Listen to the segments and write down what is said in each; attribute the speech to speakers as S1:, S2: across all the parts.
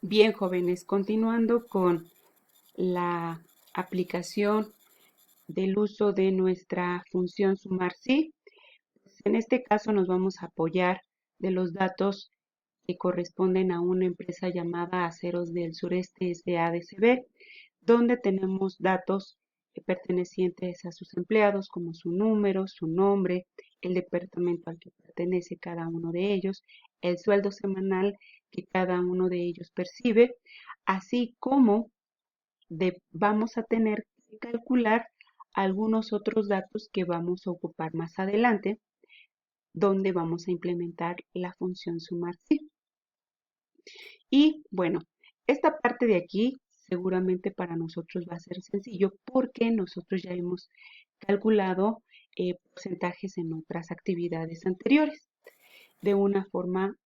S1: Bien, jóvenes, continuando con la aplicación del uso de nuestra función sumar sí, pues en este caso nos vamos a apoyar de los datos que corresponden a una empresa llamada Aceros del Sureste S.A.D.C.B., donde tenemos datos pertenecientes a sus empleados, como su número, su nombre, el departamento al que pertenece cada uno de ellos, el sueldo semanal que cada uno de ellos percibe, así como vamos a tener que calcular algunos otros datos que vamos a ocupar más adelante, donde vamos a implementar la función sumar sí. Y bueno, esta parte de aquí seguramente para nosotros va a ser sencillo porque nosotros ya hemos calculado porcentajes en otras actividades anteriores de una forma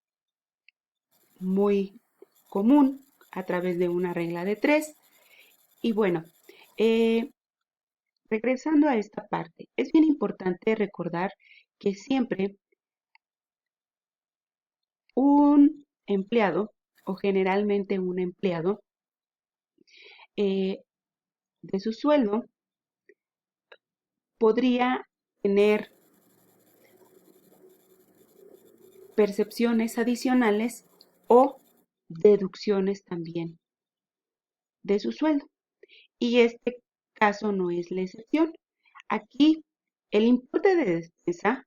S1: muy común a través de una regla de 3. Y bueno, eh, regresando a esta parte, es bien importante recordar que siempre un empleado o generalmente un empleado eh, de su sueldo podría tener percepciones adicionales o deducciones también de su sueldo. Y este caso no es la excepción. Aquí el importe de despensa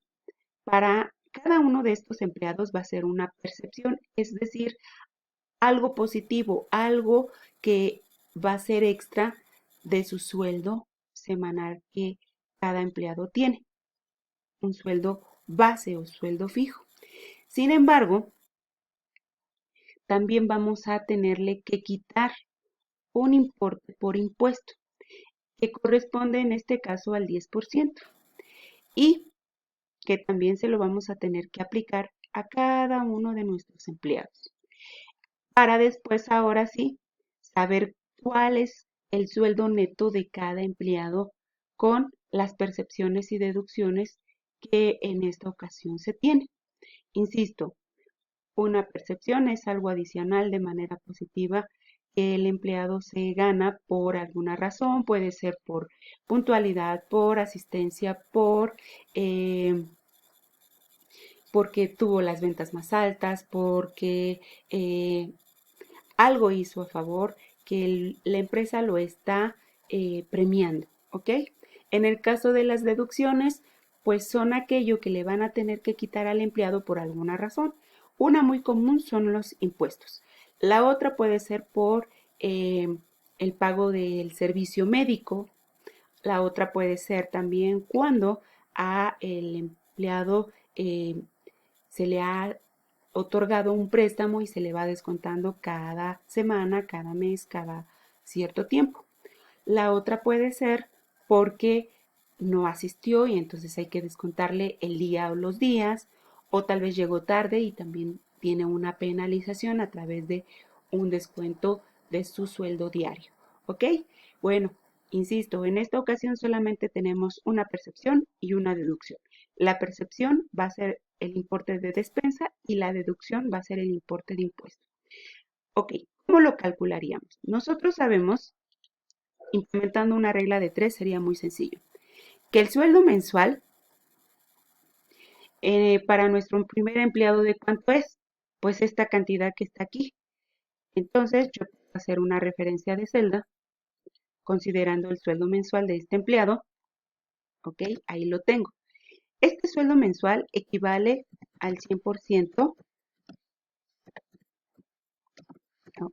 S1: para cada uno de estos empleados va a ser una percepción, es decir, algo positivo, algo que va a ser extra de su sueldo semanal que cada empleado tiene, un sueldo base o sueldo fijo. Sin embargo, también vamos a tenerle que quitar un importe por impuesto, que corresponde en este caso al 10%, y que también se lo vamos a tener que aplicar a cada uno de nuestros empleados, para después, ahora sí, saber cuál es el sueldo neto de cada empleado con las percepciones y deducciones que en esta ocasión se tiene. Insisto, una percepción es algo adicional de manera positiva que el empleado se gana por alguna razón, puede ser por puntualidad, por asistencia, porque tuvo las ventas más altas, porque algo hizo a favor que la empresa lo está premiando, ¿ok? En el caso de las deducciones, pues son aquello que le van a tener que quitar al empleado por alguna razón. Una muy común son los impuestos. La otra puede ser por el pago del servicio médico. La otra puede ser también cuando a el empleado se le ha otorgado un préstamo y se le va descontando cada semana, cada mes, cada cierto tiempo. La otra puede ser porque no asistió y entonces hay que descontarle el día o los días, o tal vez llegó tarde y también tiene una penalización a través de un descuento de su sueldo diario. ¿Ok? Bueno, insisto, en esta ocasión solamente tenemos una percepción y una deducción. La percepción va a ser el importe de despensa y la deducción va a ser el importe de impuesto. Ok, ¿cómo lo calcularíamos? Nosotros sabemos, implementando una regla de 3 sería muy sencillo, que el sueldo mensual para nuestro primer empleado, ¿de cuánto es? Pues esta cantidad que está aquí. Entonces yo puedo hacer una referencia de celda considerando el sueldo mensual de este empleado. Ok, ahí lo tengo. Este sueldo mensual equivale al 100%, no,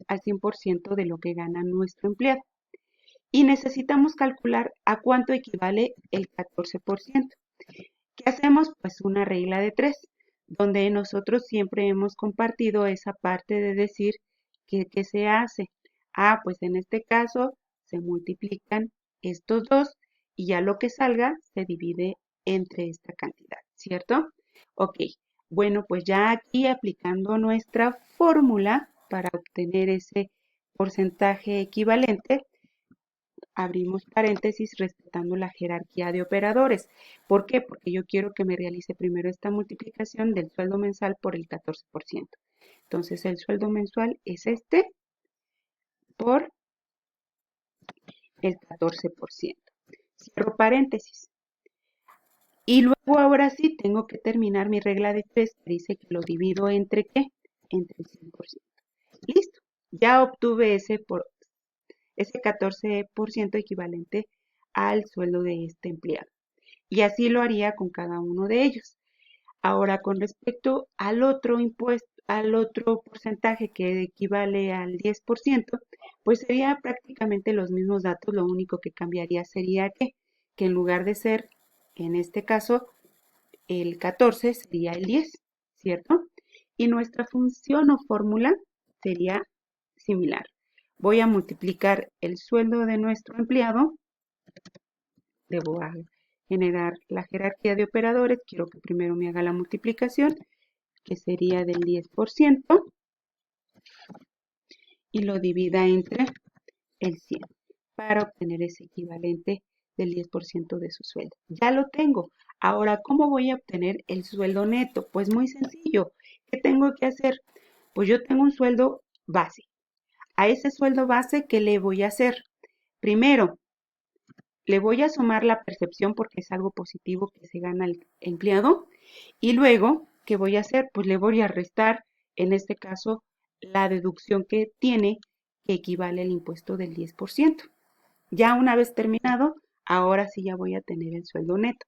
S1: al 100% de lo que gana nuestro empleado. Y necesitamos calcular a cuánto equivale el 14%. ¿Qué hacemos? Pues una regla de 3, donde nosotros siempre hemos compartido esa parte de decir que se hace. Ah, pues en este caso se multiplican estos dos y ya lo que salga se divide entre esta cantidad, ¿cierto? Ok, bueno, pues ya aquí aplicando nuestra fórmula para obtener ese porcentaje equivalente, abrimos paréntesis respetando la jerarquía de operadores. ¿Por qué? Porque yo quiero que me realice primero esta multiplicación del sueldo mensual por el 14%. Entonces el sueldo mensual es este por el 14%. Cierro paréntesis. Y luego ahora sí tengo que terminar mi regla de 3 que dice que lo divido entre ¿qué? Entre el 100%. Listo. Ya obtuve ese 14% equivalente al sueldo de este empleado. Y así lo haría con cada uno de ellos. Ahora, con respecto al otro impuesto, al otro porcentaje que equivale al 10%, pues sería prácticamente los mismos datos, lo único que cambiaría sería que en lugar de ser, en este caso, el 14 sería el 10, ¿cierto? Y nuestra función o fórmula sería similar. Voy a multiplicar el sueldo de nuestro empleado, debo generar la jerarquía de operadores, quiero que primero me haga la multiplicación, que sería del 10%, y lo divida entre el 100 para obtener ese equivalente del 10% de su sueldo. Ya lo tengo. Ahora, ¿cómo voy a obtener el sueldo neto? Pues muy sencillo. ¿Qué tengo que hacer? Pues yo tengo un sueldo base. A ese sueldo base, ¿qué le voy a hacer? Primero, le voy a sumar la percepción porque es algo positivo que se gana el empleado. Y luego, ¿qué voy a hacer? Pues le voy a restar, en este caso, la deducción que tiene, que equivale al impuesto del 10%. Ya una vez terminado, ahora sí ya voy a tener el sueldo neto.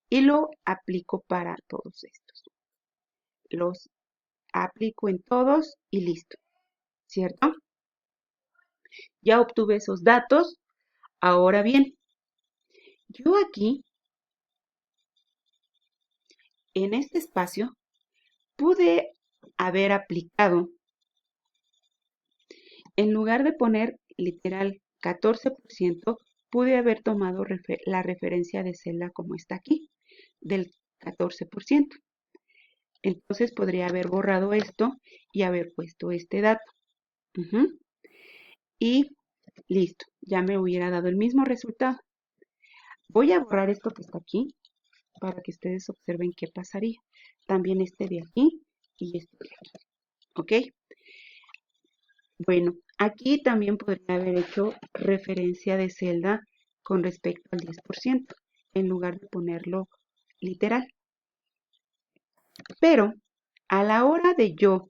S1: Y lo aplico para todos estos. Los aplico en todos y listo, ¿cierto? Ya obtuve esos datos. Ahora bien, yo aquí, en este espacio, pude haber aplicado, en lugar de poner literal 14%, pude haber tomado la referencia de celda como está aquí, del 14%. Entonces podría haber borrado esto y haber puesto este dato. Y listo, ya me hubiera dado el mismo resultado. Voy a borrar esto que está aquí para que ustedes observen qué pasaría. También este de aquí y este de aquí. ¿Ok? Bueno, aquí también podría haber hecho referencia de celda con respecto al 10%, en lugar de ponerlo literal. Pero a la hora de yo,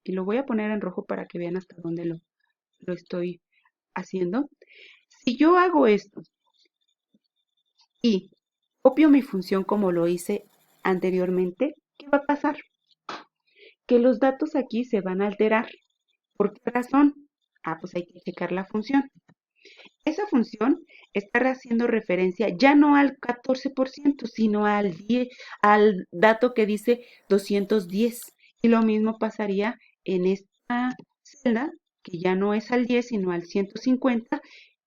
S1: y lo voy a poner en rojo para que vean hasta dónde lo estoy haciendo, si yo hago esto y copio mi función como lo hice anteriormente, ¿qué va a pasar? Que los datos aquí se van a alterar. ¿Por qué razón? Pues hay que checar la función. Esa función está haciendo referencia ya no al 14%, sino al dato que dice 210. Y lo mismo pasaría en esta celda, que ya no es al 10, sino al 150,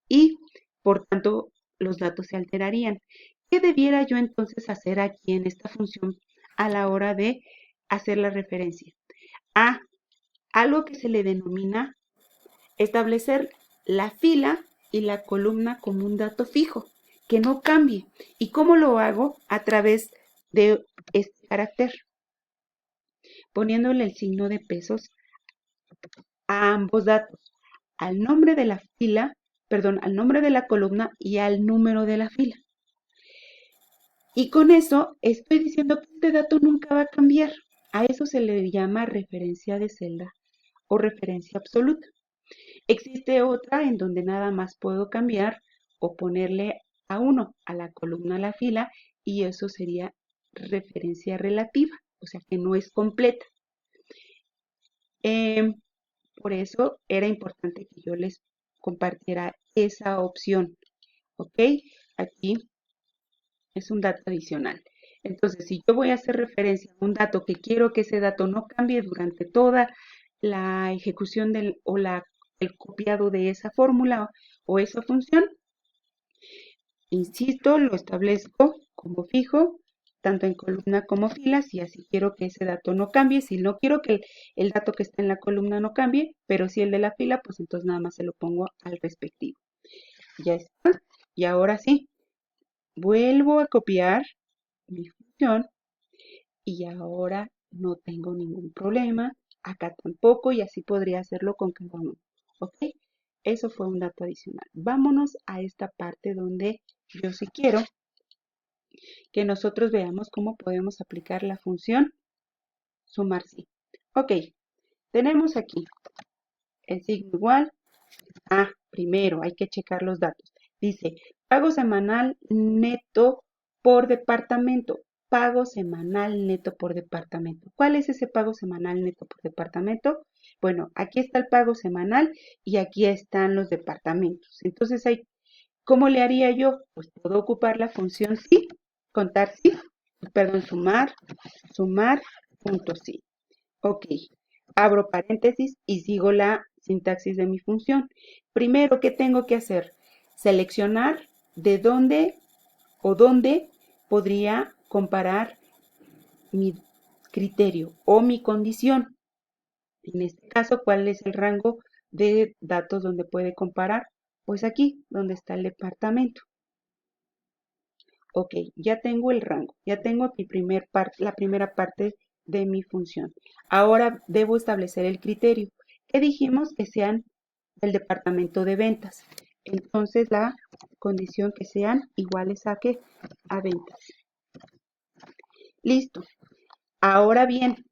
S1: y por tanto los datos se alterarían. ¿Qué debiera yo entonces hacer aquí en esta función a la hora de hacer la referencia? A algo que se le denomina establecer la fila y la columna como un dato fijo, que no cambie. ¿Y cómo lo hago? A través de este carácter, poniéndole el signo de pesos a ambos datos, al nombre de la fila, perdón, al nombre de la columna y al número de la fila. Y con eso estoy diciendo que este dato nunca va a cambiar. A eso se le llama referencia de celda o referencia absoluta. Existe otra en donde nada más puedo cambiar o ponerle a uno a la columna, a la fila, y eso sería referencia relativa, o sea que no es completa. Por eso era importante que yo les compartiera esa opción, ¿ok? Aquí es un dato adicional. Entonces, si yo voy a hacer referencia a un dato que quiero que ese dato no cambie durante toda la ejecución el copiado de esa fórmula o esa función, insisto, lo establezco como fijo, tanto en columna como filas, y así quiero que ese dato no cambie. Si no quiero que el dato que está en la columna no cambie, pero si el de la fila, pues entonces nada más se lo pongo al respectivo. Ya está. Y ahora sí, vuelvo a copiar mi función y ahora no tengo ningún problema acá tampoco, y así podría hacerlo con cada uno. ¿Ok? Eso fue un dato adicional. Vámonos a esta parte donde yo sí quiero que nosotros veamos cómo podemos aplicar la función sumar sí. Ok, tenemos aquí el signo igual. Primero hay que checar los datos. Dice, pago semanal neto por departamento. Pago semanal neto por departamento. ¿Cuál es ese pago semanal neto por departamento? Bueno, aquí está el pago semanal y aquí están los departamentos. Entonces, ¿cómo le haría yo? Pues puedo ocupar la función sí, contar sí, perdón, sumar, punto sí. Ok, abro paréntesis y sigo la sintaxis de mi función. Primero, ¿qué tengo que hacer? Seleccionar de dónde o dónde podría comparar mi criterio o mi condición. En este caso, ¿cuál es el rango de datos donde puede comparar? Pues aquí, donde está el departamento. Ok, ya tengo el rango, ya tengo la primera parte de mi función. Ahora debo establecer el criterio. ¿Qué dijimos? Que sean del departamento de ventas. Entonces la condición que sean iguales a qué? A ventas. Listo. Ahora bien,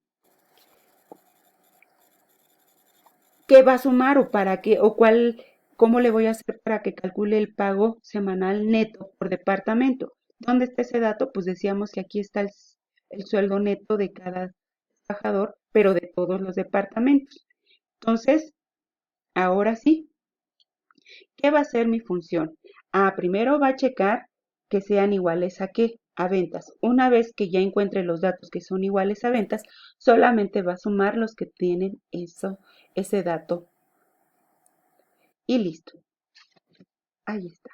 S1: ¿qué va a sumar o para qué o cómo le voy a hacer para que calcule el pago semanal neto por departamento? ¿Dónde está ese dato? Pues decíamos que aquí está el sueldo neto de cada trabajador, pero de todos los departamentos. Entonces, ahora sí, ¿qué va a ser mi función? Primero va a checar que sean iguales a qué? A ventas. Una vez que ya encuentre los datos que son iguales a ventas, solamente va a sumar los que tienen ese dato. Y listo. Ahí está.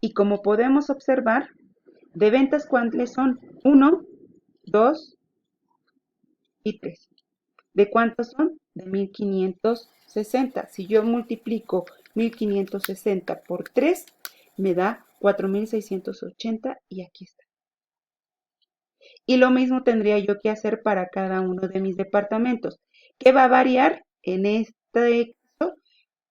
S1: Y como podemos observar, de ventas, ¿cuáles son? 1, 2 y 3. ¿De cuántos son? De 1560. Si yo multiplico 1560 por 3, me da 4680 y aquí está. Y lo mismo tendría yo que hacer para cada uno de mis departamentos. ¿Qué va a variar en este caso?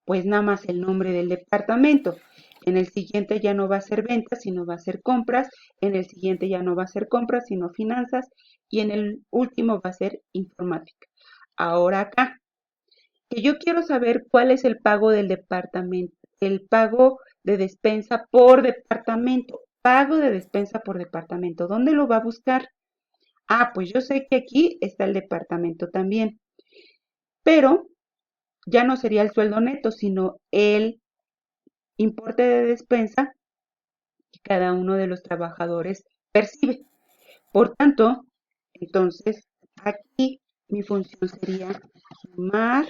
S1: Pues nada más el nombre del departamento. En el siguiente ya no va a ser ventas, sino va a ser compras. En el siguiente ya no va a ser compras, sino finanzas. Y en el último va a ser informática. Ahora acá, que yo quiero saber cuál es el pago del departamento, el pago de despensa por departamento. Pago de despensa por departamento. ¿Dónde lo va a buscar? Pues yo sé que aquí está el departamento también. Pero ya no sería el sueldo neto, sino el importe de despensa que cada uno de los trabajadores percibe. Por tanto, entonces, aquí mi función sería sumar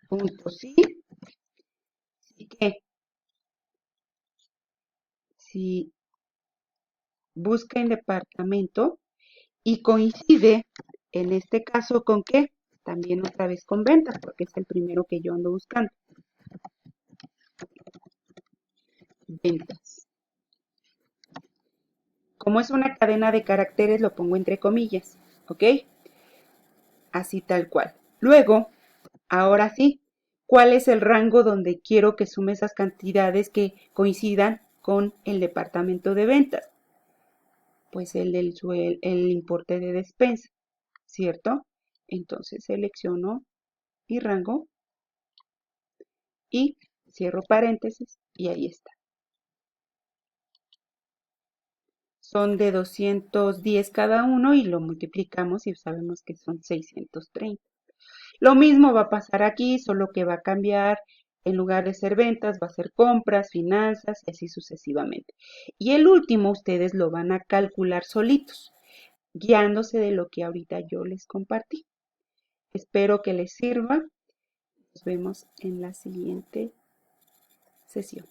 S1: punto sí. Así que si busca en departamento y coincide en este caso con qué, también otra vez con ventas, porque es el primero que yo ando buscando. Ventas. Como es una cadena de caracteres, lo pongo entre comillas, ¿ok? Así tal cual. Luego, ahora sí, ¿cuál es el rango donde quiero que sume esas cantidades que coincidan con el departamento de ventas? Pues el importe de despensa, ¿cierto? Entonces selecciono mi rango y cierro paréntesis y ahí está. Son de 210 cada uno y lo multiplicamos y sabemos que son 630. Lo mismo va a pasar aquí, solo que va a cambiar, en lugar de ser ventas, va a ser compras, finanzas y así sucesivamente. Y el último ustedes lo van a calcular solitos, guiándose de lo que ahorita yo les compartí. Espero que les sirva. Nos vemos en la siguiente sesión.